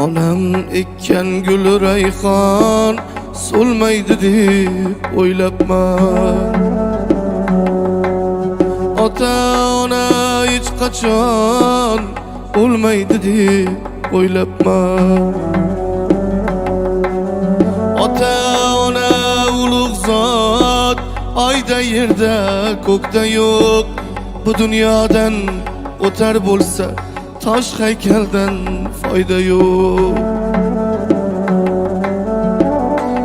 Onam ekkan gul rayhon so'lmaydi deb o'ylabman. Ota-ona hech qachon o'lmaydi deb o'ylabman. Ota-ona ulug' zot, oyda yerda ko'kda yo'q. Bu dunyodan o'tar bo'lsa tosh haykaldan foyda yo'q.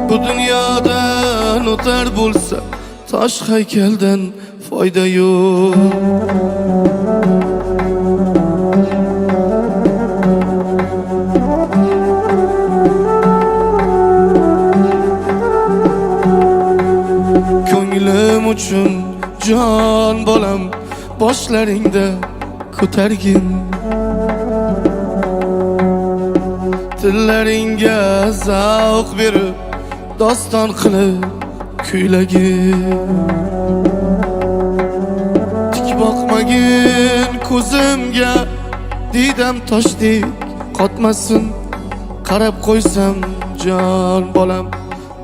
Bu dunyodan o'tar bo'lsa tosh haykaldan foyda yo'q. Ko'nglim uchun jon bolam boshlaringda ko'targin. Tillaringga zavq berib doston qilib kuylagin. Tik boqmagin ko'zimga, didam toshdek qotmasin. Qarab qo'ysam jon bolam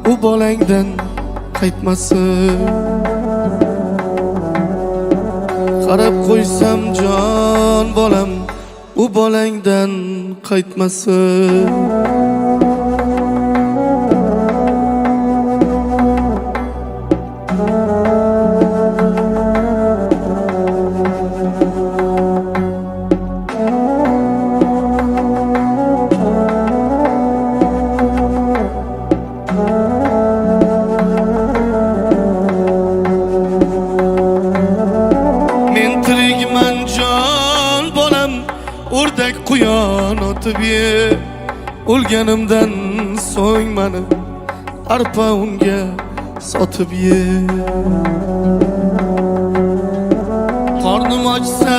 u bolangdan qaytmasin. Qarab qo'ysam jon bolam u bolangdan qaytmasin. O'rdak quyon otib ye, o'lganimdan so'ng meni arpa unga sotib ye. Qornim ochsa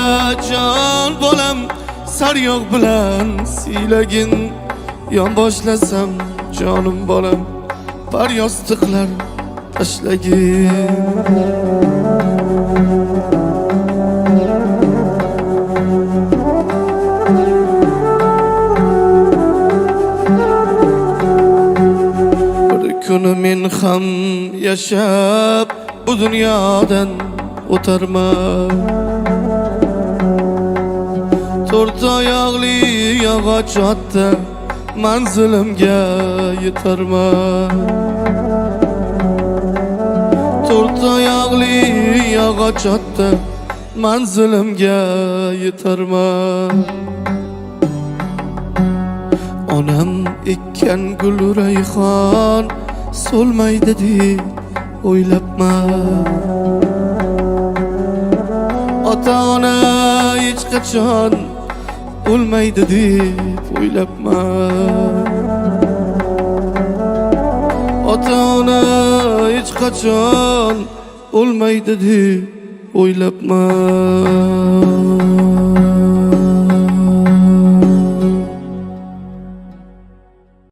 jon bolam saryog' bilan siylagin. Yon boshlasam jonim bolam par yostiqlar tashlagin. Kuni men ham yashab bu dunyodan o'tarman. To'rt oyoqli yog'och otda manzilimga yetarman. To'rt oyoqli yog'och otda manzilimga yetarman. Onam ekkan gul rayhon so'lmaydi deb o'ylabman. Ota-ona hech qachon o'lmaydi deb o'ylabman. Ota-ona hech qachon o'lmaydi deb o'ylabman.